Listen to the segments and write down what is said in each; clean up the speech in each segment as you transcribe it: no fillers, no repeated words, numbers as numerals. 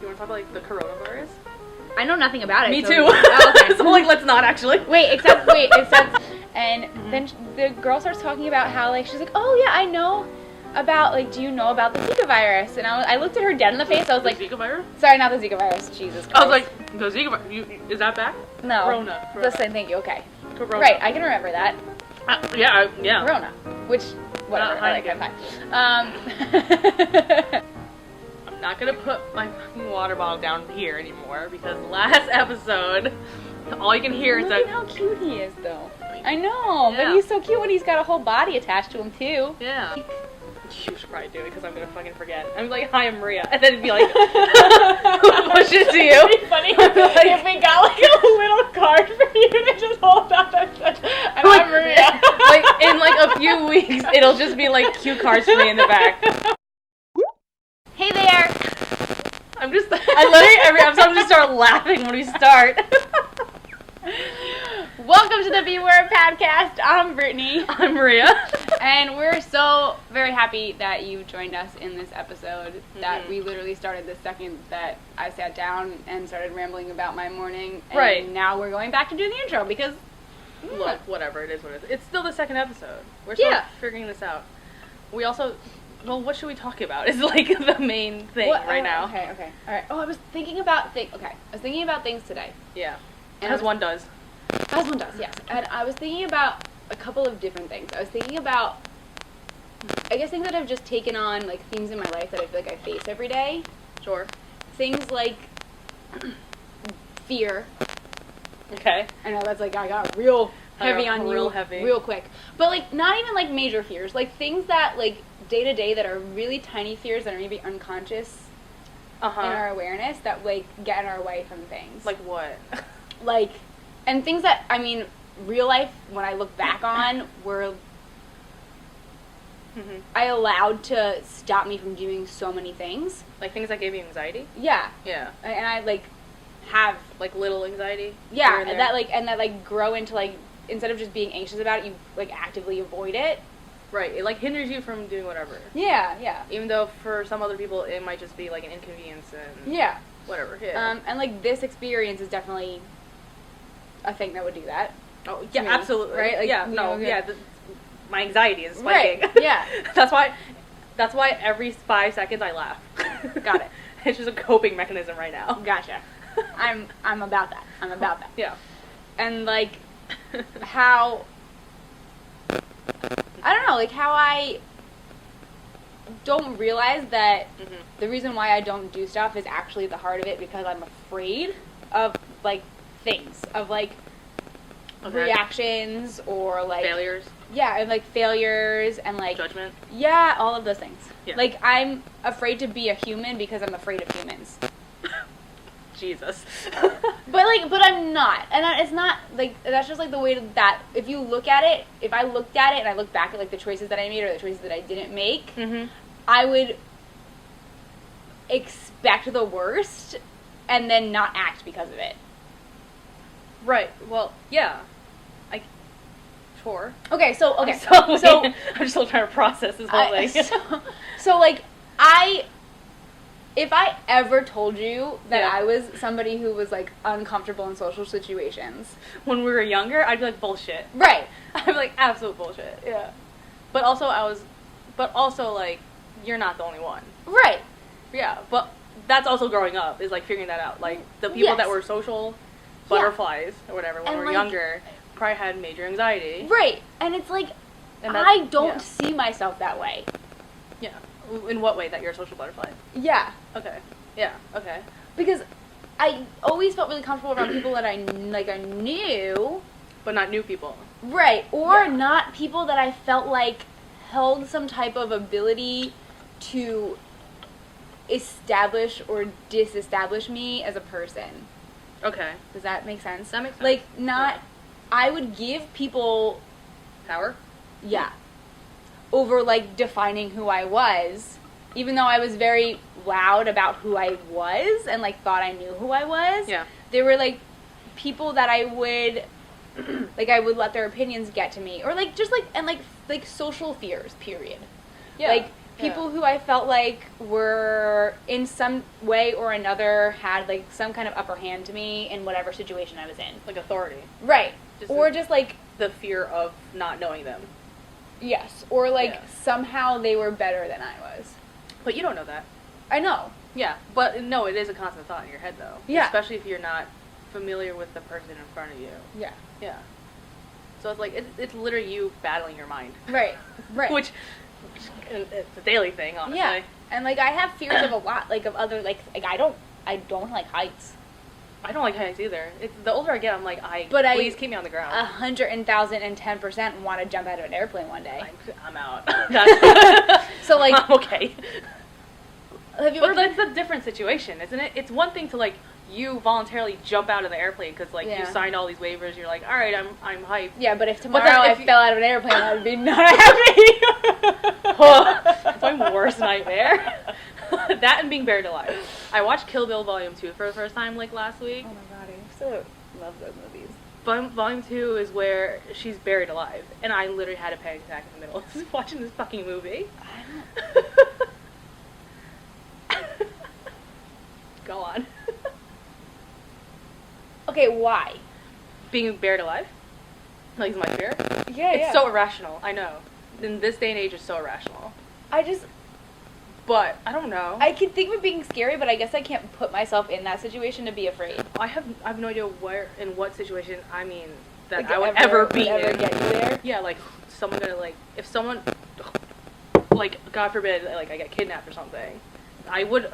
You want to talk about, like, the coronavirus? I know nothing about it. Me so too. Oh, okay. So, like, let's not actually. Except, and then the girl starts talking about how, like, she's like, oh, yeah, I know about, like, do you know about the Zika virus? And I looked at her dead in the face. I was like, Zika virus? Sorry, not the Zika virus. Jesus Christ. I was like, the Zika virus. Is that back? No. Corona. Listen, thank you. Okay. Corona. Right, I can remember that. Yeah. Corona. Which, whatever. Heineken. Fine. I'm not gonna put my fucking water bottle down here anymore because last episode, all you can hear is Look that. at how cute he is, though. I know, Yeah. but he's so cute when he's got a whole body attached to him, too. Yeah. You should probably do it because I'm gonna fucking forget. I'm like, hi, I'm Maria, and then it'd be like, push it to you. It'd be funny if we got like a little card for you to just hold out and Like, I'm Maria. like in like a few weeks, it'll just be like cue cards for me in the back. Hey there. I literally every episode I'm just start laughing when we start. Welcome to the Beware Podcast. I'm Brittany. I'm Maria. And we're so very happy that you joined us in this episode that we literally started the second that I sat down and started rambling about my morning. And Right. now we're going back to do the intro because... Look, whatever, it is what it is. It's still the second episode. We're still figuring this out. We also... Well, what should we talk about? Is like the main thing right now. Okay. Alright. Oh, I was thinking about things today. Yeah. And As one does. As one does, yes. And I was thinking about a couple of different things. I was thinking about, I guess, things that have just taken on, like, themes in my life that I feel like I face every day. Sure. Things like fear. Okay. I know that's like, I got real heavy on you. Real heavy. Real quick. But, like, not even, like, major fears. Like, things that, like, day to day that are really tiny fears that are maybe unconscious in our awareness that, like, get in our way from things. Like what? Like, and things that, I mean, real life, when I look back on, were I allowed to stop me from doing so many things. Like things that gave you anxiety? Yeah. Yeah. And I, like, have... Like little anxiety? Yeah, and that grow into, like, instead of just being anxious about it, you, like, actively avoid it. Right. It, like, hinders you from doing whatever. Yeah. Even though for some other people it might just be, like, an inconvenience and... Yeah. Whatever, yeah. And, like, this experience is definitely a thing that would do that. Oh, yeah, absolutely. Right? Like, yeah, no, yeah. My anxiety is spiking. Right, yeah. That's why every 5 seconds I laugh. Got it. It's just a coping mechanism right now. Gotcha. I'm about that. I'm about that. Yeah. And, like, how... I don't know, like, how I don't realize that the reason why I don't do stuff is actually the heart of it because I'm afraid of, like, things. Of, like, reactions or, like... Failures. Yeah, and, like, failures and, like... Judgment. Yeah, all of those things. Yeah. Like, I'm afraid to be a human because I'm afraid of humans. Jesus. But I'm not. And it's not, like, that's just, like, the way that, if you look at it, if I looked at it and I look back at, like, the choices that I made or the choices that I didn't make, I would expect the worst and then not act because of it. Right. Well, yeah. Sure. Okay, so I'm still trying to process this whole thing. So, like, if I ever told you that I was somebody who was, like, uncomfortable in social situations... When we were younger, I'd be like, bullshit. Right. I'd be like, absolute bullshit. Yeah. But also, like, you're not the only one. Right. Yeah, but that's also growing up, is, like, figuring that out. Like, the people that were social butterflies, or whatever, when we were, like, younger, probably had major anxiety. Right. And it's like, I don't see myself that way. Yeah. In what way that you're a social butterfly? Yeah. Okay. Yeah. Okay. Because I always felt really comfortable around people that I knew. But not new people. Right. Or not people that I felt like held some type of ability to establish or disestablish me as a person. Okay. Does that make sense? That makes sense. Like, I would give people... Power? Yeah. Over, like, defining who I was, even though I was very loud about who I was and, like, thought I knew who I was. Yeah. There were, like, people that I would, like, I would let their opinions get to me. Or, like, just, like, and, like, social fears, period. Yeah. Like, people who I felt like were in some way or another had like some kind of upper hand to me in whatever situation I was in. Like authority. Right. Just like the fear of not knowing them. Yes. Or like somehow they were better than I was. But you don't know that. I know. Yeah. But no, it is a constant thought in your head though. Yeah. Especially if you're not familiar with the person in front of you. Yeah. Yeah. So it's like, it's literally you battling your mind. Right. Which it's a daily thing, honestly. Yeah. And like I have fears of a lot, like of other, like I don't like heights. I don't like heights either. The older I get, I'm like, please keep me on the ground. 110% want to jump out of an airplane one day. I'm out. So like, okay. Have you ever that's a different situation, isn't it? It's one thing to like you voluntarily jump out of the airplane because like you signed all these waivers. You're like, all right, I'm hyped. Yeah, but if tomorrow I fell out of an airplane, I would be not happy. That's my worst nightmare. That and being buried alive. I watched Kill Bill Volume 2 for the first time like last week. Oh my god, I so love those movies. Volume 2 is where she's buried alive, and I literally had a panic attack in the middle of watching this fucking movie. Go on. Okay, why? Being buried alive? Like, is my fear? Yeah, It's so irrational, I know. In this day and age, it's so irrational. But, I don't know. I can think of it being scary, but I guess I can't put myself in that situation to be afraid. I have no idea in what situation, I mean, that like I would ever be in. Ever get you there? Yeah, like, someone gonna, like, if someone, like, God forbid, like, I get kidnapped or something, I would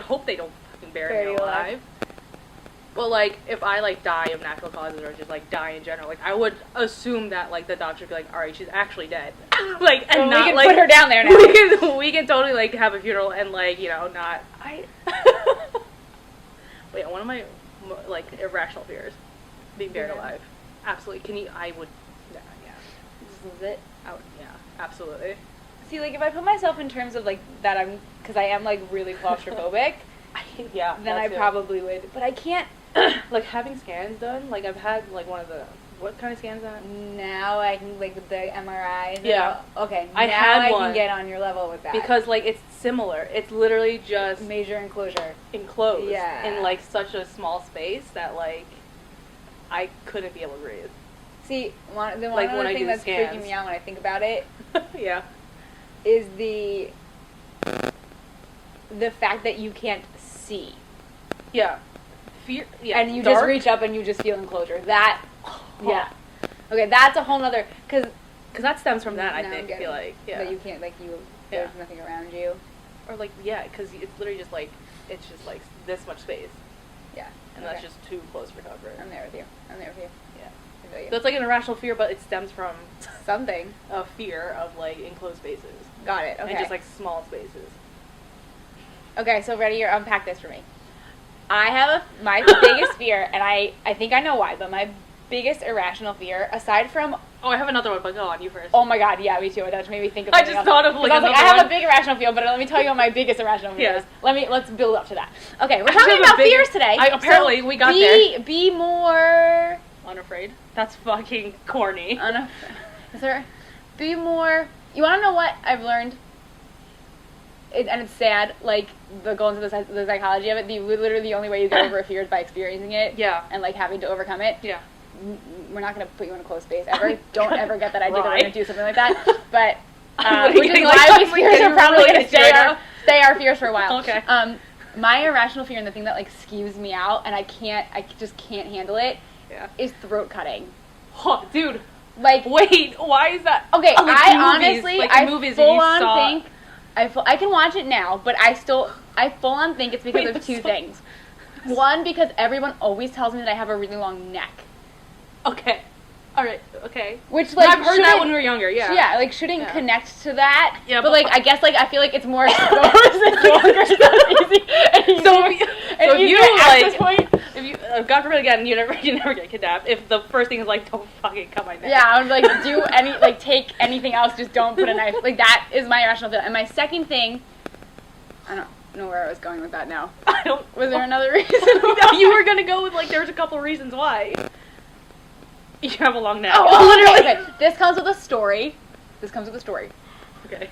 hope they don't fucking bury me alive. But, like, if I, like, die of natural causes or just, like, die in general, like, I would assume that, like, the doctor would be like, alright, she's actually dead. Like, and not, we can like... put her down there now. We can totally, like, have a funeral and, like, you know, not... Wait, one of my, like, irrational fears. Being buried alive. Absolutely. Yeah. This is it? Yeah, absolutely. See, like, if I put myself in terms of, like, that because I am, like, really claustrophobic... Yeah, then I probably would. But I can't... Like, having scans done, like, I've had, like, one of the... What kind of scans are that? Now I can, like, with the MRI. Yeah. Okay, I can get on your level with that. Because, like, it's similar. It's literally just... Major enclosure. Enclosed. Yeah. In, like, such a small space that, like, I couldn't be able to breathe. See, one other thing that's freaking me out when I think about it... Yeah. Is the fact that you can't see. Yeah. Fear. Yeah. And you just reach up and you just feel enclosure. That. Yeah. Okay, that's a whole nother because that stems from that. I feel like that you can't there's nothing around you. Or like because it's literally just like it's just like this much space. Yeah. And that's just too close for comfort. I'm there with you. Yeah. I feel you. So it's like an irrational fear, but it stems from something. A fear of like enclosed spaces. Got it. Okay. And just like small spaces. Okay, so ready? Unpack this for me. I have my biggest fear, and I think I know why, but my biggest irrational fear, aside from... Oh, I have another one, but go on, you first. Oh my god, yeah, me too. That made me think of something else. Thought of like I was like, I have a big irrational fear, but let me tell you what my biggest irrational fear is. Let's build up to that. Okay, we're talking about fears today. Apparently, we got there. Be more... Unafraid? That's fucking corny. Be more... You want to know what I've learned? And it's sad, like, going into the psychology of it, literally the only way you get over a fear is by experiencing it. Yeah. And, like, having to overcome it. Yeah. We're not going to put you in a closed space ever. Don't ever get that idea that we're going to do something like that. But, which is why these fears are probably going to stay our fears for a while. Okay. My irrational fear and the thing that, like, skews me out and I just can't handle it is throat cutting. Oh, dude. Like, wait, why is that? Okay, I honestly, I full on saw... think... I can watch it now, but I full on think it's because of two things. One, because everyone always tells me that I have a really long neck. Okay. Alright, okay. Which, like, I've heard that when we were younger, yeah. Yeah, like, shouldn't connect to that. Yeah, but, like, I guess, like, I feel like it's more exposed and longer, so it's easy. So if you, like, if you, God forbid again, you never get kidnapped, if the first thing is, like, don't fucking cut my neck. Yeah, I would, like, take anything else, just don't put a knife. Like, that is my irrational feeling. And my second thing, I don't know where I was going with that now. Was there another reason? No, you were gonna go with, like, there's a couple reasons why. You have a long neck. Oh, literally. Okay. This comes with a story. Okay.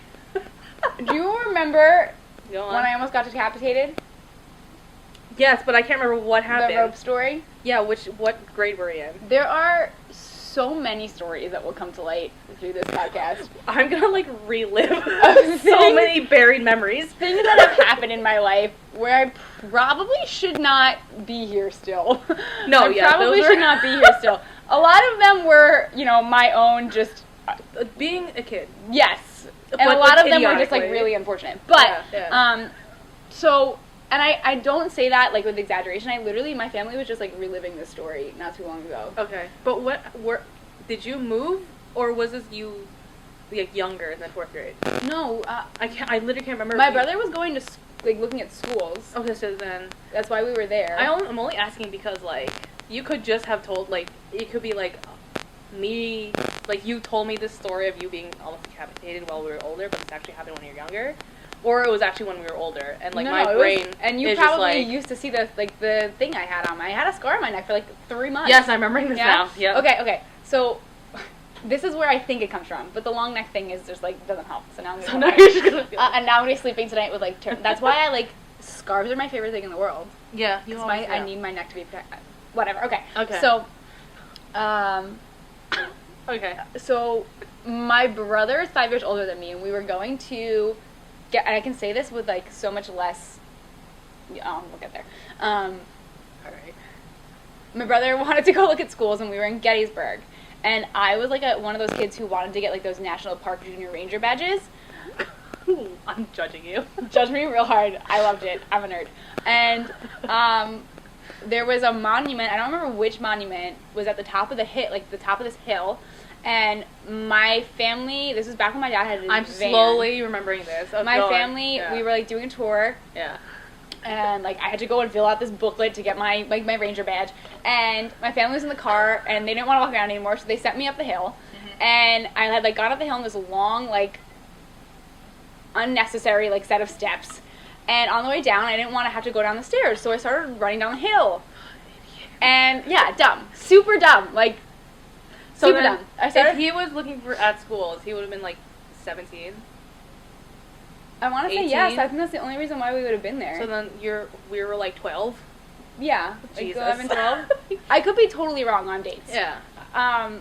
Do you remember Go on. when I almost got decapitated? Yes, but I can't remember what happened. The rope story? Yeah, what grade were you in? There are so many stories that will come to light through this podcast. I'm gonna like relive so many buried memories. Things that have happened in my life where I probably should not be here still. No, I probably should not be here still. A lot of them were, my own just... being a kid. Yes. And but a lot like, of them were just like really unfortunate. But, so... And I don't say that, like, with exaggeration. My family was just, like, reliving this story not too long ago. Okay. But did you move, or was this you, like, younger than 4th grade? No. I literally can't remember. My brother was going to, like, looking at schools. Okay, so then... That's why we were there. I'm only asking because, like, you could just have told, like, it could be, like, me, like, you told me this story of you being almost decapitated while we were older, but this actually happened when you were younger. Or it was actually when we were older, and like my brain and you is probably just, like, used to see the thing I had on. I had a scar on my neck for like 3 months. Yes, I'm remembering this now. Yeah. Okay. So this is where I think it comes from, but the long neck thing is just like doesn't help. So now I'm gonna and now I'm gonna sleeping tonight with like that's why I like scarves are my favorite thing in the world. Yeah, I need my neck to be protected. Whatever. Okay. Okay. So, okay. So my brother is 5 years older than me, and we were going to. And I can say this with, like, so much less... we'll get there. All right. My brother wanted to go look at schools, and we were in Gettysburg. And I was, like, one of those kids who wanted to get, like, those National Park Junior Ranger badges. I'm judging you. Judge me real hard. I loved it. I'm a nerd. And there was a monument. I don't remember which monument was at the top of the top of this hill. And my family, this was back when my dad had his van. I'm slowly remembering this. My family, we were, like, doing a tour. Yeah. And, like, I had to go and fill out this booklet to get my ranger badge. And my family was in the car, and they didn't want to walk around anymore, so they sent me up the hill. Mm-hmm. And I had, like, gone up the hill in this long, like, unnecessary, like, set of steps. And on the way down, I didn't want to have to go down the stairs, so I started running down the hill. And, yeah, dumb. Super dumb. Like... So then, if he was looking at schools, he would have been like 17. I want to say yes. I think that's the only reason why we would have been there. So then we were like 12. Yeah, Jesus. Like 11, 12. I could be totally wrong on dates. Yeah.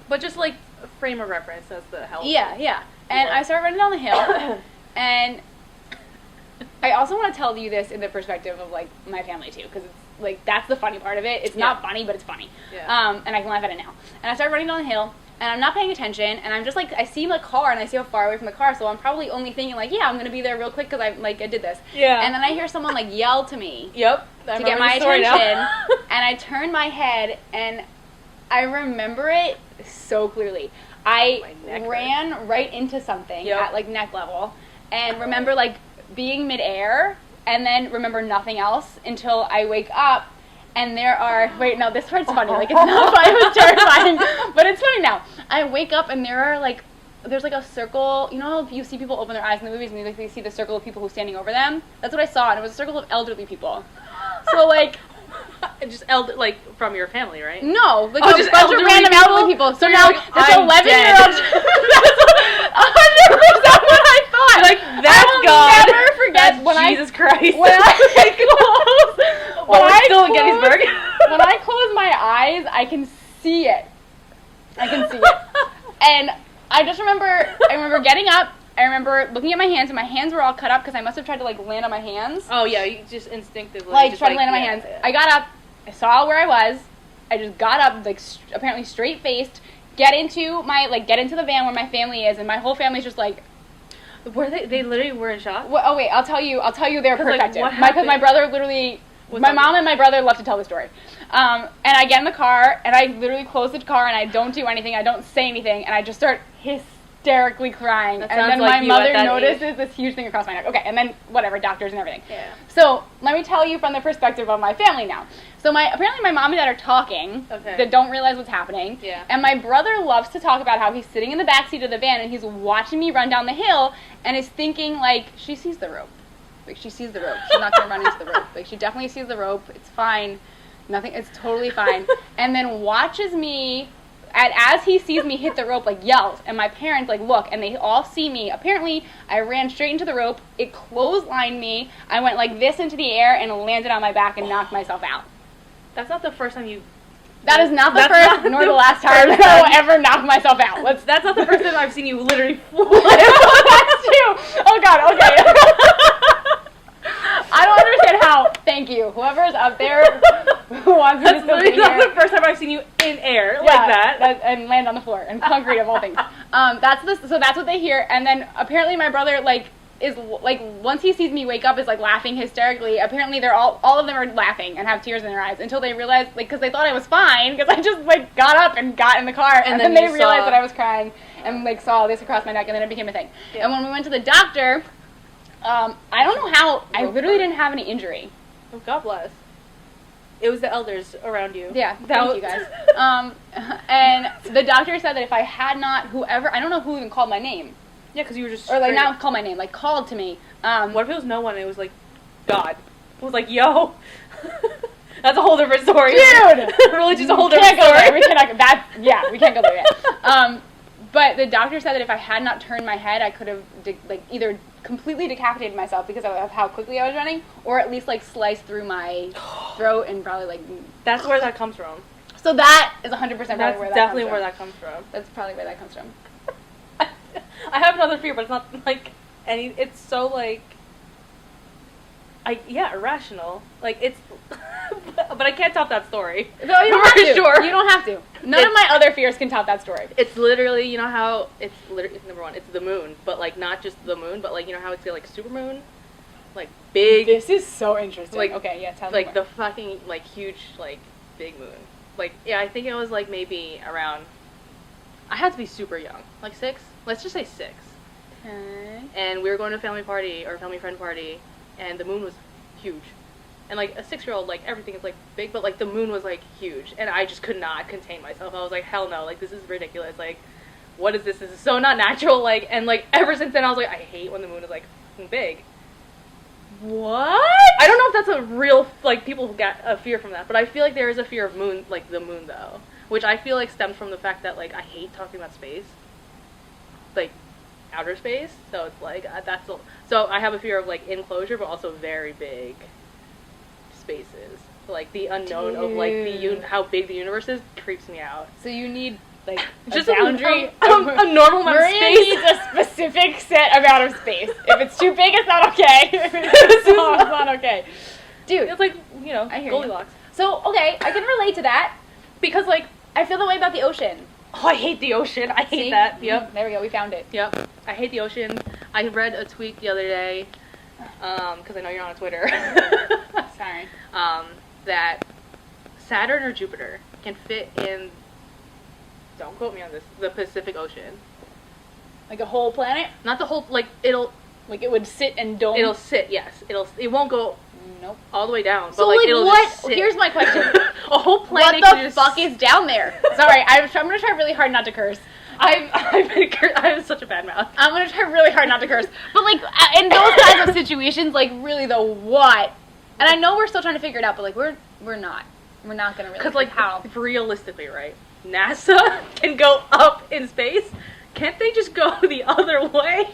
But just like a frame of reference as the help. Yeah. And I started running down the hill, and I also want to tell you this in the perspective of like my family too, because it's like that's the funny part of it. It's not funny, but it's funny. Yeah. And I can laugh at it now. And I started running down the hill, and I'm not paying attention, and I'm just like, I see the car, and I see how far away from the car, so I'm probably only thinking like, yeah, I'm gonna be there real quick because I did this. Yeah. And then I hear someone like yell to me. Yep. To get my attention, and I turn my head, and I remember it so clearly. I ran right into something at like neck level, and remember like being midair. And then remember nothing else until I wake up, and there are... Wait, no, this part's funny. Like, it's not funny. It was terrifying. But it's funny now. I wake up, and there are, like... There's, like, a circle... You know how you see people open their eyes in the movies, and they see the circle of people who's standing over them? That's what I saw, and it was a circle of elderly people. So, like... Just like, from your family, right? No. Like, just a bunch of random elderly people. So now, this 11-year-old... That's 100% what I thought. Like, that's God. I will never forget when Jesus Christ. When I close... still in Gettysburg. When I close my eyes, I can see it. And I just remember... I remember getting up. I remember looking at my hands, and my hands were all cut up because I must have tried to, like, land on my hands. Oh, yeah, you just instinctively... Like, tried to land on my hands. I got up, I saw where I was, I just got up, like, apparently straight-faced, get into the van where my family is, and my whole family's just, like... Were they literally were in shock? Well, oh, wait, I'll tell you their perspective. Like, because my brother literally... My mom and my brother love to tell the story. And I get in the car, and I literally close the car, and I don't do anything, I don't say anything, and I just start hysterically crying, and then my mother notices this huge thing across my neck. Okay, and then whatever, doctors and everything. Yeah. So let me tell you from the perspective of my family now. So apparently my mom and dad are talking that don't realize what's happening. Yeah. And my brother loves to talk about how he's sitting in the backseat of the van and he's watching me run down the hill and is thinking like she sees the rope. Like she sees the rope. She's not gonna run into the rope. Like she definitely sees the rope. It's fine. Nothing. It's totally fine. And then watches me. and as he sees me hit the rope, like, yells, and my parents, like, look, and they all see me. Apparently, I ran straight into the rope. It clotheslined me. I went like this into the air and landed on my back and knocked myself out. That's not the first time you... That is not the first nor the last time that I will ever knock myself out. That's not the first time I've seen you literally flip. That's true. Oh, God, okay. I don't understand how. Thank you. Whoever's up there who wants me to still be here. That's the first time I've seen you in air like that. And land on the floor and concrete of all things. So that's what they hear. And then apparently my brother, like, is like, once he sees me wake up, is like laughing hysterically. Apparently they're all of them are laughing and have tears in their eyes until they realize, like, because they thought I was fine because I just like got up and got in the car, and then they realized that I was crying and like saw this across my neck, and then it became a thing. Yeah. And when we went to the doctor, I don't know how, I literally didn't have any injury. Oh, God bless. It was the elders around you. Yeah, thank you guys. And the doctor said that if I had not, I don't know who even called my name. Yeah, because you were just... Or, like, not called my name, like, called to me. What if it was no one and it was, like, God? It was like, yo. That's a whole different story. Dude! Religion's a whole different story. We can't go there yet. But the doctor said that if I had not turned my head, I could have, either completely decapitated myself because of how quickly I was running, or at least, like, sliced through my throat and probably, like... That's where that comes from. So that is 100% probably where that comes from. That's definitely where that comes from. That's probably where that comes from. I have another fear, but it's not, like, it's so, like, irrational. Like, it's, but I can't top that story. No, you don't have to. Sure. You don't have to. None of my other fears can top that story. It's literally, you know how, it's number one, it's the moon, but, like, not just the moon, but, like, you know how it's, like, supermoon? Like, big. This is so interesting. Like, okay, yeah, tell me more. Like, the fucking, like, huge, like, big moon. Like, yeah, I think it was, like, maybe around, I had to be super young. Like, 6? Let's just say 6. Okay. And we were going to a family party, or a family friend party, and the moon was huge. And, like, a 6-year-old, like, everything is, like, big, but, like, the moon was, like, huge. And I just could not contain myself. I was like, hell no, like, this is ridiculous. Like, what is this? This is so not natural. Like, and, like, ever since then, I was like, I hate when the moon is, like, big. What? I don't know if that's a real, like, people get a fear from that, but I feel like there is a fear of moon, like, the moon, though. Which I feel like stems from the fact that, like, I hate talking about space. Like, outer space, so it's like, so I have a fear of, like, enclosure, but also very big spaces. Like, the unknown of, like, how big the universe is creeps me out. So you need, like, just a boundary. A normal amount of space. Maria needs a specific set amount of space. If it's too big, it's not okay. If it's too small, it's not okay. Dude. It's like, you know, Goldilocks. So, okay, I can relate to that. Because, like, I feel the way about the ocean. Oh, I hate the ocean. I hate that. Yep. There we go. We found it. Yep. I hate the ocean. I read a tweet the other day, because I know you're on Twitter. Sorry. That Saturn or Jupiter can fit in, don't quote me on this, the Pacific Ocean. Like a whole planet? Not the whole, like, it'll... Like it would sit and dome? It'll sit, yes. It won't go... Nope. All the way down. So, but, like, it'll what? Just sit. Here's my question. A whole planet. What the fuck is down there? Sorry, I'm gonna try really hard not to curse. I have such a bad mouth. I'm gonna try really hard not to curse. But, like, in those kinds of situations, like, really the what? And I know we're still trying to figure it out, but, like, we're not. We're not gonna really. Because, like, how? Realistically, right? NASA can go up in space. Can't they just go the other way?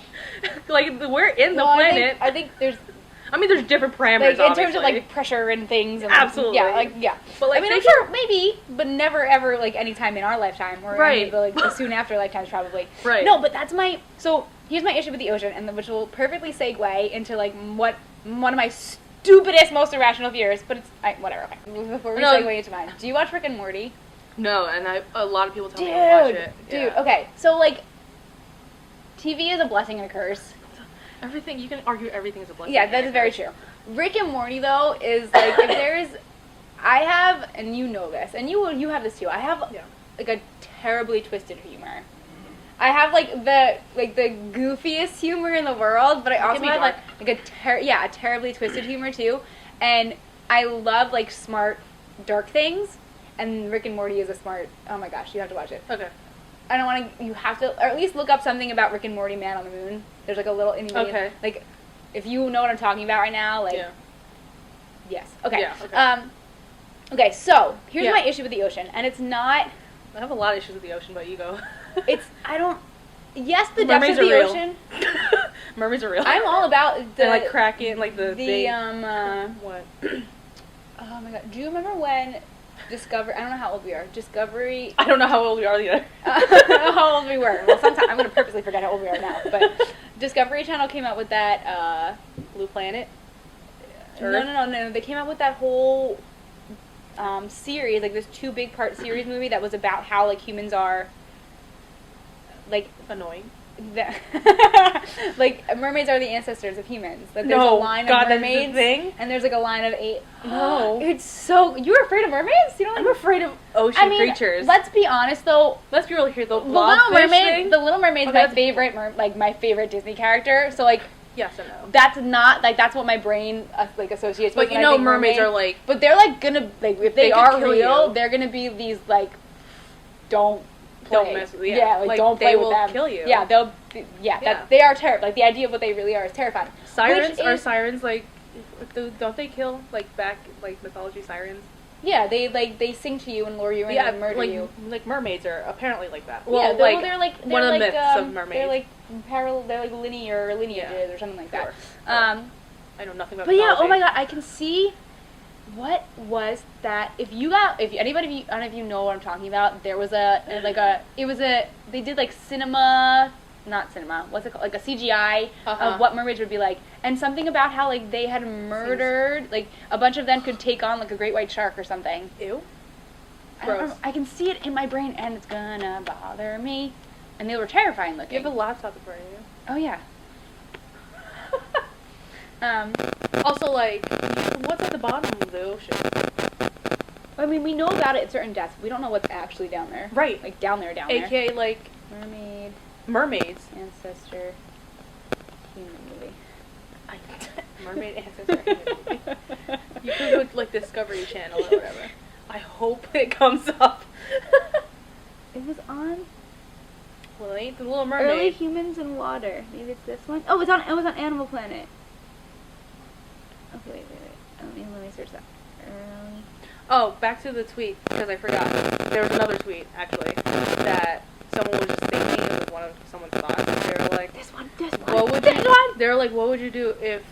Like, we're in the planet. I think there's different parameters, like, in terms of, like, pressure and things. And, absolutely. Yeah. But, like, I mean, I'm sure, maybe, but never, ever, like, any time in our lifetime. Or right. Like, the soon after lifetimes, probably. Right. No, but that's so, here's my issue with the ocean, and which will perfectly segue into, like, one of my stupidest, most irrational fears, but it's, whatever, okay. Before we segue into mine. Do you watch Rick and Morty? No, and a lot of people tell me to watch it. Dude, okay. So, like, TV is a blessing and a curse. Everything, you can argue everything is a blessing. Yeah, that is very true. Rick and Morty, though, is, like, if there's, I have, and you know this, and you have this too, I have, like, a terribly twisted humor. I have, like, the goofiest humor in the world, but I also have, like a terribly twisted humor, too, and I love, like, smart, dark things, and Rick and Morty is a smart, oh my gosh, you have to watch it. Okay. I don't want to, you have to, or at least look up something about Rick and Morty Man on the Moon. There's, like, a little, okay. Like, if you know what I'm talking about right now, like, yes. Okay. Yeah, okay. Okay, so, here's my issue with the ocean, and it's not, I have a lot of issues with the ocean, but you go. Yes, the depths of the ocean. Mermaids are real. I'm all about the... And, like, Kraken, like, the big... What? Oh, my God. Do you remember when Discovery... I don't know how old we are. Discovery... I don't know how old we are either. I don't know how old we were. Well, sometimes I'm going to purposely forget how old we are now. But Discovery Channel came out with that... Blue Planet? No. They came out with that whole series, like this 2 big part series movie that was about how, like, humans are... like annoying. Like mermaids are the ancestors of humans. Like, there's a line of mermaids, thing? and there's like a line of 8. No, it's so. You're afraid of mermaids? You don't? I'm afraid of ocean creatures. Let's be honest though. Let's be real here. The Little Mermaid. The Little Mermaid's my favorite. My favorite Disney character. So like. Yes and no. That's not like that's what my brain like associates with. But you know, mermaids are like. But they're like gonna like if they are real, they're gonna be these like don't mess with like don't play with them. They will kill you. Yeah, that they are terrible. Like the idea of what they really are is terrifying. Sirens are sirens like don't they kill like back like mythology sirens? Yeah, they sing to you and lure you in and murder you. Like mermaids are apparently like that. Well, yeah, they're like one of the myths of mermaids. They're like parallel. They're like lineages or something like that. I know nothing about. But mythology. Yeah, oh my God, I can see. What was that? If anybody, I don't know if you know what I'm talking about. There was they did like not cinema, what's it called? Like a CGI of what mermaids would be like. And something about how like they had murdered, like a bunch of them could take on like a great white shark or something. Ew. Gross. I can see it in my brain and it's gonna bother me. And they were terrifying looking. You have a laptop in front of you. Oh yeah. Also, like, what's at the bottom of the ocean? I mean, we know about it at certain depths. We don't know what's actually down there. Right. Like, down there. AKA, like... Mermaids. Ancestor. Human movie. Mermaid Ancestor Human movie. You could go to, like, Discovery Channel or whatever. I hope it comes up. It was on... Well, it ain't the Little Mermaid. Early Humans in Water. Maybe it's this one. Oh, it was on Animal Planet. Okay, wait. Let me search that. Oh, back to the tweet, because I forgot. There was another tweet, actually, that someone was just thinking, it was one of someone's thoughts, and they were like... This one! They were like, what would you do if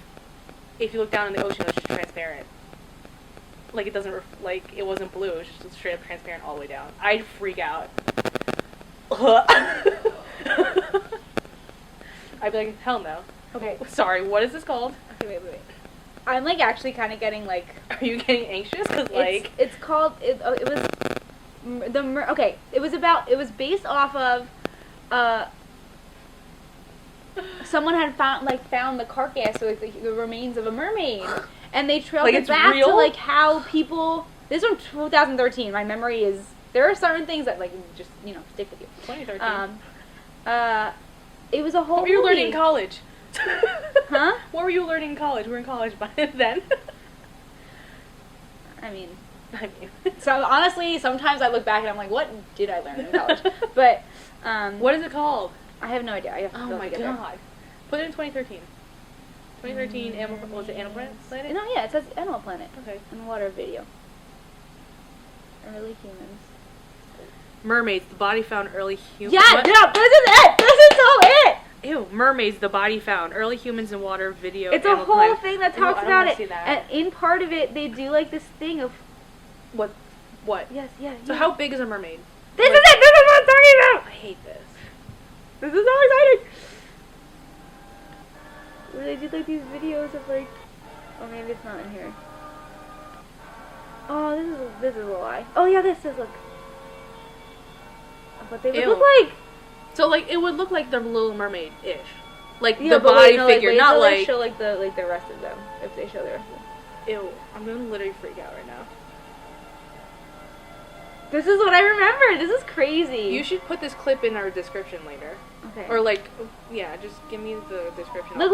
you look down in the ocean, it's just transparent? Like, it doesn't, it wasn't blue, it was just straight up transparent all the way down. I'd freak out. I'd be like, hell no. Okay. Sorry, what is this called? Okay, wait. I'm like actually kind of getting like. Are you getting anxious? Cause like it's called. It was okay. It was based off of. Someone had found the carcass, so like the remains of a mermaid, and they trailed it back to like how people. This was 2013. My memory is. There are certain things that like just stick with you. 2013. It was a whole. What were you learning in college? Huh? What were you learning in college? We were in college by then. I mean. So honestly, sometimes I look back and I'm like, what did I learn in college? But what is it called? I have no idea. I have to oh my god! There. Put it in 2013. 2013 was it Animal Planet? No, yeah, it says Animal Planet. Okay. And water video. Early humans. Mermaids, the body found early humans. Yeah, this is it. This is so it. Ew, mermaids, the body found early humans in water video. It's a whole thing that talks about it. That. And in part of it, they do like this thing of. What? Yes. So how big is a mermaid? This is it. This is what I'm talking about. I hate this. This is so exciting. Where they do like these videos of like. Oh, maybe it's not in here. Oh, this is a lie. Oh yeah, this is look. But they would look like. So like it would look like the Little Mermaid-ish, like the body figure, not like. Show like the rest of them if they show the rest of them. Ew, I'm gonna literally freak out right now. This is what I remember. This is crazy. You should put this clip in our description later. Okay. Or like, yeah, just give me the description. Look.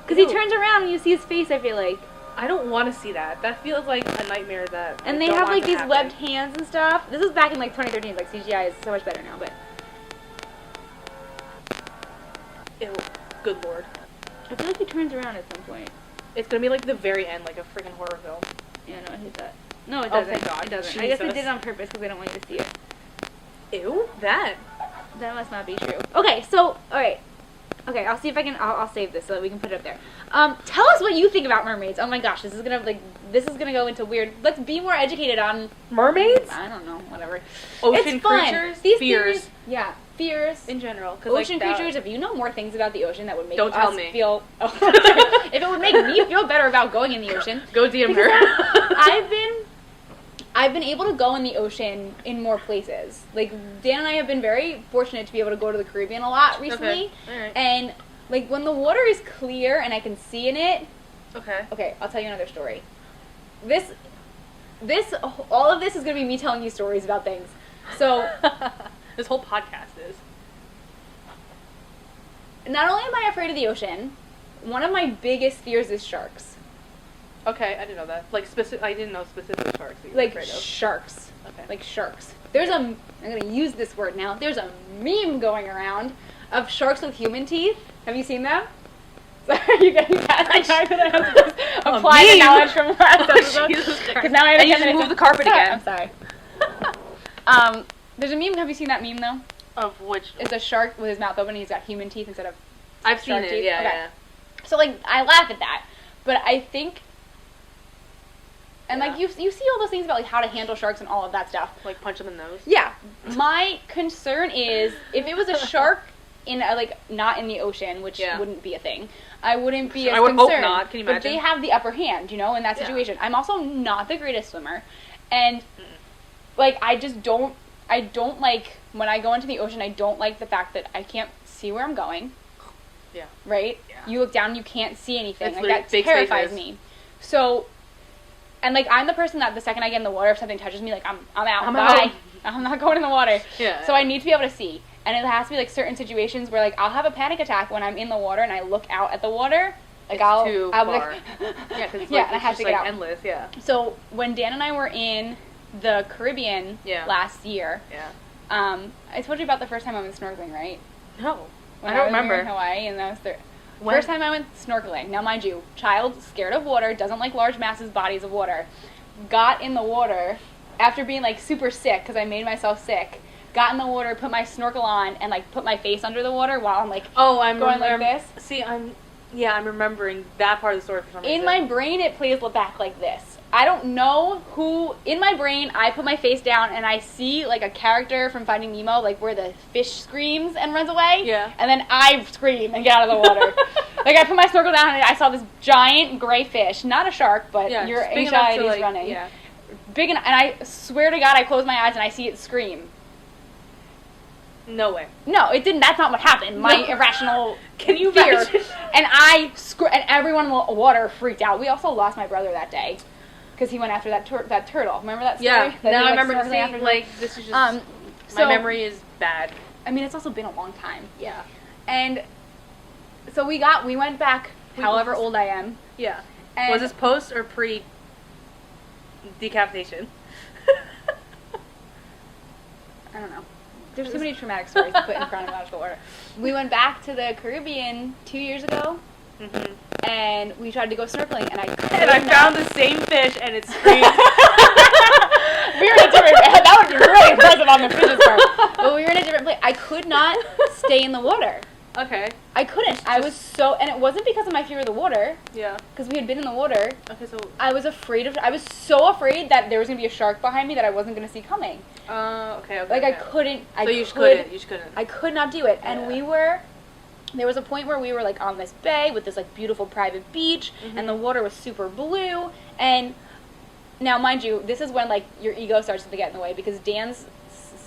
Because he turns around and you see his face. I feel like. I don't want to see that. That feels like a nightmare that. And they have like these webbed hands and stuff. This is back in like 2013. Like CGI is so much better now, but. Ew, good lord. I feel like he turns around at some point. It's gonna be like the very end, like a freaking horror film. Yeah, no, I hate that. No, it doesn't. Oh, thank God. It doesn't. Jesus. I guess they did it on purpose because they don't want you to see it. Ew, that must not be true. Okay, so, alright. Okay, I'll see if I can, I'll save this so that we can put it up there. Tell us what you think about mermaids. Oh my gosh, this is gonna go into weird, let's be more educated on... Mermaids? I don't know, whatever. Ocean creatures? These fears. Theories, yeah, fears. In general. Ocean creatures, if you know more things about the ocean that would make don't us tell me. feel... Oh, if it would make me feel better about going in the ocean... Go DM her. I've been able to go in the ocean in more places. Like, Dan and I have been very fortunate to be able to go to the Caribbean a lot recently. Okay. All right. And, like, when the water is clear and I can see in it... Okay. Okay, I'll tell you another story. All of this is going to be me telling you stories about things. So... This whole podcast is. Not only am I afraid of the ocean, one of my biggest fears is sharks. Okay, I didn't know that. Like, I didn't know specific sharks that you were like afraid of. sharks. Okay. Like sharks. I'm going to use this word now. There's a meme going around of sharks with human teeth. Have you seen that? Sorry, you getting past the fact that I have to just apply the knowledge from last episode? Because now I have to just move the carpet again. I'm sorry. There's a meme. Have you seen that meme, though? Of which? It's a shark with his mouth open and he's got human teeth instead of I've seen it, teeth. Yeah, okay. yeah. So, like, I laugh at that. But I think... And, like, you see all those things about, like, how to handle sharks and all of that stuff. Like, punch them in the nose? Yeah. My concern is, if it was a shark not in the ocean, which wouldn't be a thing, I wouldn't be as concerned. I would hope not. Can you imagine? But they have the upper hand, in that situation. I'm also not the greatest swimmer. And, like, I don't like, when I go into the ocean, I don't like the fact that I can't see where I'm going. Yeah. Right? Yeah. You look down, you can't see anything. Like, that terrifies me. So... And, like, I'm the person that the second I get in the water, if something touches me, like, I'm out. Bye. I'm not going in the water. Yeah. So I need to be able to see. And it has to be, like, certain situations where, like, I'll have a panic attack when I'm in the water and I look out at the water. Like, I'll be like... Yeah, because it's, and I have to get out. Endless, yeah. So when Dan and I were in the Caribbean last year, I told you about the first time I went snorkeling, right? No. When I don't remember. remember. In Hawaii, and that was first time I went snorkeling. Now, mind you, child, scared of water, doesn't like large, massive bodies of water. Got in the water after being, like, super sick, because I made myself sick. Got in the water, put my snorkel on, and, like, put my face under the water while I'm, like, going like this. See, I'm remembering that part of the story for some reason. In my brain, it plays back like this. I don't know who... In my brain, I put my face down, and I see, like, a character from Finding Nemo, like, where the fish screams and runs away. Yeah. And then I scream and get out of the water. Like, I put my snorkel down, and I saw this giant gray fish. Not a shark, but your anxiety is running. Yeah. Big enough, and I swear to God, I close my eyes, and I see it scream. No way. No, it didn't. That's not what happened. My irrational Can you fear. imagine? And and everyone in the water freaked out. We also lost my brother that day. Because he went after that turtle. Remember that story? Yeah. Now I remember seeing, like, this is just... my memory is bad. I mean, it's also been a long time. Yeah. And so we went back, however old I am. Yeah. And was this post or pre-decapitation? I don't know. There's too many traumatic stories to put in chronological order. We went back to the Caribbean 2 years ago. Mm-hmm. And we tried to go snorkeling, and I found the same fish, and it screamed. We were in a different... That would be really impressive on the fish's part. But we were in a different place. I could not stay in the water. Okay. I couldn't. I was so... And it wasn't because of my fear of the water. Yeah. Because we had been in the water. Okay, so... I was so afraid that there was going to be a shark behind me that I wasn't going to see coming. Okay. Like, I couldn't... You just couldn't. I could not do it. And there was a point where we were, like, on this bay with this, like, beautiful private beach, and the water was super blue, and now, mind you, this is when, like, your ego starts to get in the way, because Dan's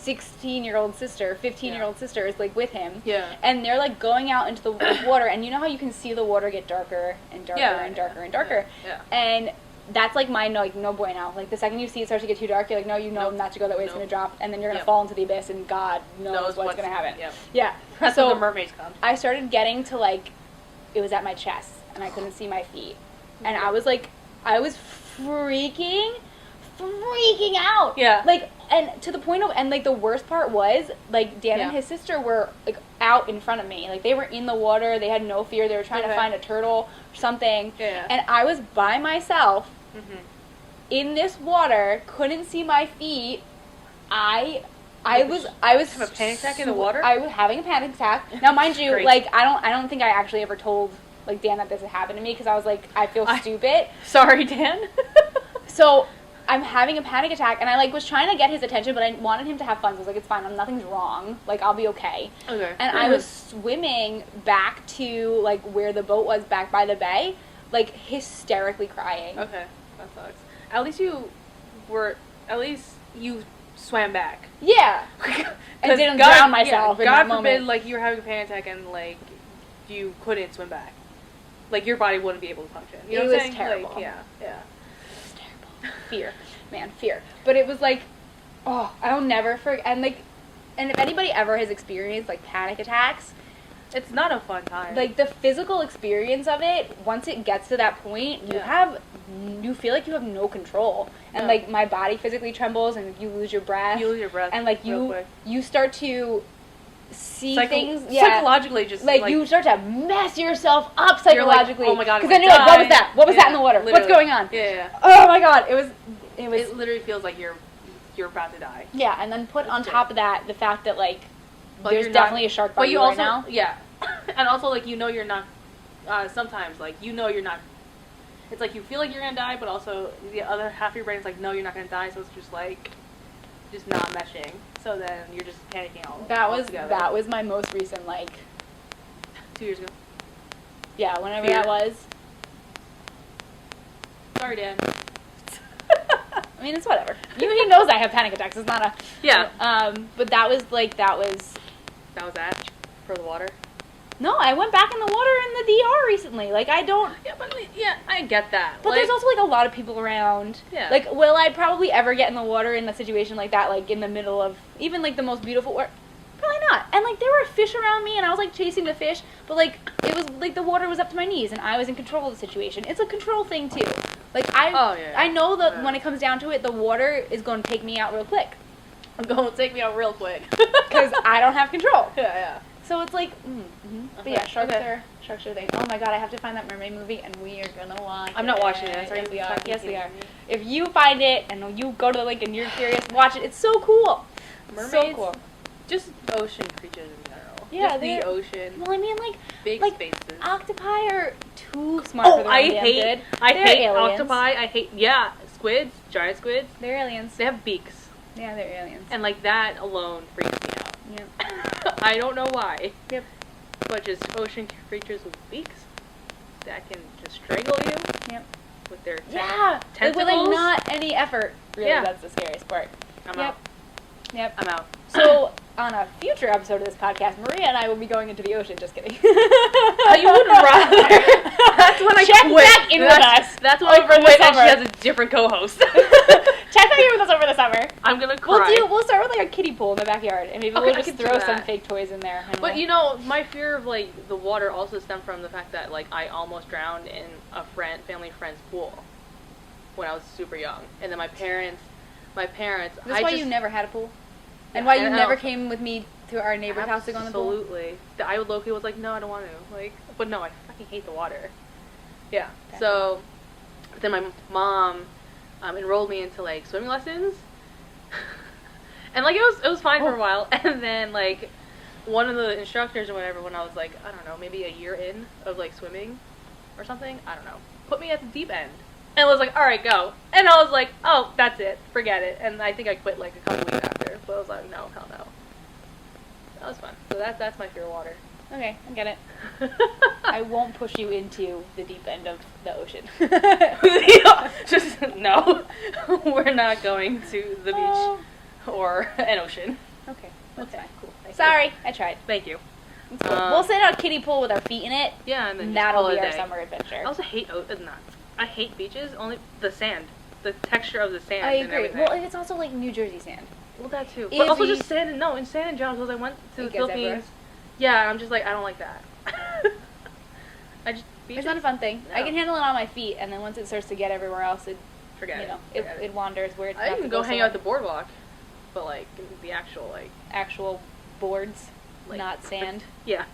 15-year-old sister is, like, with him, and they're, like, going out into the water, and you know how you can see the water get darker and darker and darker and darker, and that's, like, my, no bueno. Like, the second you see it starts to get too dark, you're like, no, you know not to go that way, it's going to drop, and then you're going to fall into the abyss, and God knows what's going to happen. Yeah. That's so when the mermaids come. I started getting to, like, it was at my chest, and I couldn't see my feet. And I was, like, freaking out. Yeah. Like, and to the point of, and, like, the worst part was, like, Dan and his sister were, like, out in front of me. Like, they were in the water. They had no fear. They were trying to find a turtle or something. Yeah. And I was by myself in this water, couldn't see my feet. I I was having a panic attack in the water? I was having a panic attack. Now, mind you, Great. like, I don't think I actually ever told, like, Dan that this had happened to me, because I was like, I feel stupid. Sorry, Dan. So, I'm having a panic attack, and I, like, was trying to get his attention, but I wanted him to have fun, so I was like, it's fine, nothing's wrong, like, I'll be okay. Okay. And I was swimming back to, like, where the boat was, back by the bay, like, hysterically crying. Okay, that sucks. At least you swam back. Yeah. And didn't drown myself in that God forbid, moment. like, you were having a panic attack and, like, you couldn't swim back. Like, your body wouldn't be able to function. You know what I'm saying? Terrible. Like, yeah. It was terrible. Fear. Man, fear. But it was like, oh, I'll never forget. And, like, and if anybody ever has experienced, like, panic attacks, it's not a fun time. Like, the physical experience of it, once it gets to that point, you feel like you have no control. And, like, my body physically trembles, and you lose your breath. And, like, you start to see things. Psychologically, just, like, you start to mess yourself up psychologically. Like, oh my God. Because then you're like, what was that? What was that in the water? Literally. What's going on? Yeah. Oh, my God. It literally feels like you're about to die. Yeah, and then put on top of that the fact that, like, but there's definitely a shark bite right now. Yeah. And also, like, you know you're not, sometimes, like, you know you're not, it's like you feel like you're going to die, but also the other half of your brain is like, no, you're not going to die, so it's just, like, just not meshing. So then you're just panicking all together. That was my most recent, like... 2 years ago. Yeah, whenever that was. Sorry, Dan. I mean, it's whatever. He knows I have panic attacks. It's not a... Yeah. But that was, like, That was that for the water? No, I went back in the water in the DR recently. Like, I don't... Yeah, I get that. But there's also, like, a lot of people around. Yeah. Like, will I probably ever get in the water in a situation like that, like, in the middle of even, like, the most beautiful water? Probably not. And, like, there were fish around me, and I was, like, chasing the fish, but, like, it was, like, the water was up to my knees, and I was in control of the situation. It's a control thing, too. Like, I know that when it comes down to it, the water is going to take me out real quick. Going to take me out real quick. Because I don't have control. Yeah. So it's like, But yeah, sharks are things. Oh my God, I have to find that mermaid movie, and we are gonna watch it. I'm not watching it. Yes, we are. Yes, we are. If you find it, and you go to the link, and you're curious, watch it. It's so cool. Mermaids, so cool. Just ocean creatures in general. Yeah, just the ocean. Well, I mean, like, big spaces. Octopi are too smart for their own damn good. I hate aliens. octopi. Squids, giant squids. They're aliens. They have beaks. Yeah, they're aliens. And, like, that alone freaks me out. Yep. I don't know why. Yep. But just ocean creatures with beaks that can just strangle you. Yep. With their tentacles. With, like, not any effort. Really, that's the scariest part. I'm out. Yep. I'm out. So, on a future episode of this podcast, Maria and I will be going into the ocean. Just kidding. You would rather. That's when I Check quit. back in with us. That's when I quit and she has a different co-host. Check back in with us over the summer. I'm gonna cry. We'll start with, like, a kiddie pool in the backyard, and maybe we'll just throw some fake toys in there. But, you know, my fear of, like, the water also stemmed from the fact that, like, I almost drowned in a family friend's pool when I was super young. And then my parents... That's why you never had a pool? And why you never came with me to our neighbor's house to go in the pool? Absolutely. I low-key was like, no, I don't want to. Like, but no, I fucking hate the water. Yeah. Okay. So, then my mom enrolled me into, like, swimming lessons. And, like, it was fine for a while. And then, like, one of the instructors or whatever, when I was, like, I don't know, maybe a year in of, like, swimming or something, I don't know, put me at the deep end. And was like, all right, go. And I was like, oh, that's it. Forget it. And I think I quit, like, a couple weeks after. But I was like, no, hell no. That was fun. So that's my fear of water. Okay, I get it. I won't push you into the deep end of the ocean. Just, no. We're not going to the beach or an ocean. Okay. That's fine. Cool. Sorry, I tried. Thank you. Cool. We'll sit in a kiddie pool with our feet in it. Yeah, and then that'll be our summer adventure. I also hate I hate beaches, only the sand. The texture of the sand. I agree. And everything. Well, it's also like New Jersey sand. Well, that too. But also just sand in San and John, because I went to the Philippines. Everywhere. Yeah, and I'm just like, I don't like that. It's not a fun thing. No. I can handle it on my feet, and then once it starts to get everywhere else, it wanders where it's not. I can go hang out at the boardwalk, but like the actual boards, like, not sand. Yeah,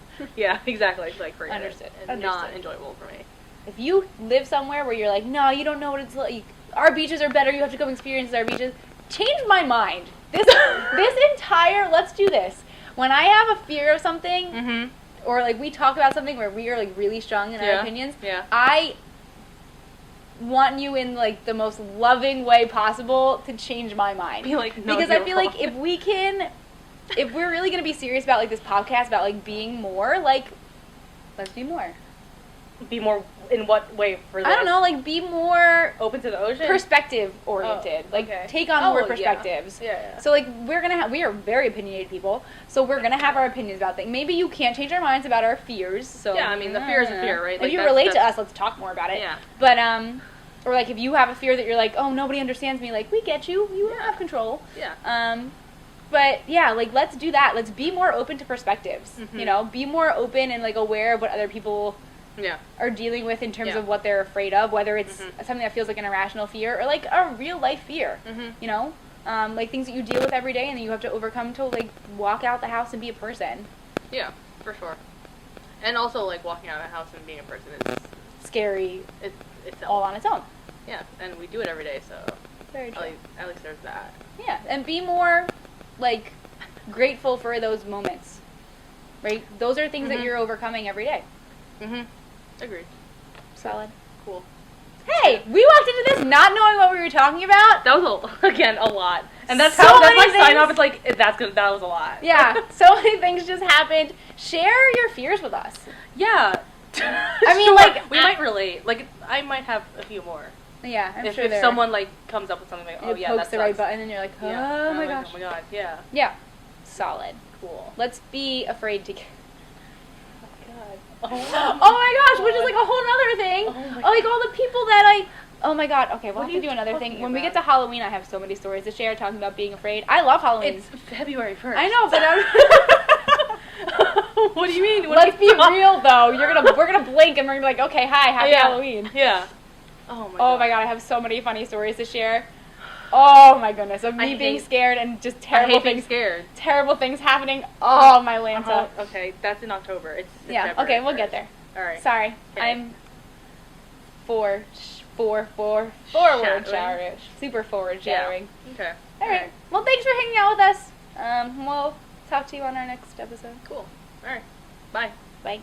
exactly. Like for Understood. Not enjoyable for me. If you live somewhere where you're like, no, you don't know what it's like. Our beaches are better. You have to come experience our beaches. Change my mind. this entire, let's do this. When I have a fear of something, or like we talk about something where we are like really strong in our opinions, I want you in like the most loving way possible to change my mind. Be like, no, because I feel like if we're really gonna be serious about like this podcast about like being more, like let's be more. Be more in what way for this? I don't know, like be more open to the ocean, perspective oriented, take on more perspectives. Yeah. So like we are very opinionated people, so we're gonna have our opinions about things. Maybe you can't change our minds about our fears. So yeah, I mean the fear is a fear, right? If you relate to us, let's talk more about it. Yeah. But or like if you have a fear that you're like, oh, nobody understands me, like we get you. You don't have control. Yeah. But yeah, like let's do that. Let's be more open to perspectives. You know, be more open and like aware of what other people are dealing with in terms of what they're afraid of, whether it's something that feels like an irrational fear or like a real life fear. You know, like things that you deal with every day and that you have to overcome to like walk out the house and be a person. Yeah, for sure. And also like walking out of the house and being a person is scary. It's all on its own. Yeah, and we do it every day, so very true. At least there's that. Yeah, and be more like grateful for those moments. Right? Those are things that you're overcoming every day. Agreed. Solid. Cool. Hey, we walked into this not knowing what we were talking about. That was a lot, and that's so that's my sign off. It's like that was a lot. Yeah, so many things just happened. Share your fears with us. Yeah. I mean, like we might relate. Like I might have a few more. Yeah, I'm sure. If someone like comes up with something like, oh yeah, pokes the right button, and you're like, oh my gosh, oh my god, yeah. Yeah. Solid. Cool. Let's be afraid to. Oh my gosh, which is like a whole nother thing. Like all the people that oh my god, okay, we'll have to do another thing. When we get to Halloween, I have so many stories to share talking about being afraid. I love Halloween. It's February 1st. I know, but what do you mean? Let's be real though. We're gonna blink and we're gonna be like, okay, hi, happy Halloween. Yeah. Oh my god, I have so many funny stories to share. Oh my goodness, of me being scared and just terrible things. Terrible things happening. Oh my Lanta. Okay, that's in October. It's okay, we'll get there. All right. Sorry, I'm forward showering. Super forward showering. Yeah. Okay. All right. Well, thanks for hanging out with us. We'll talk to you on our next episode. Cool. All right. Bye. Bye.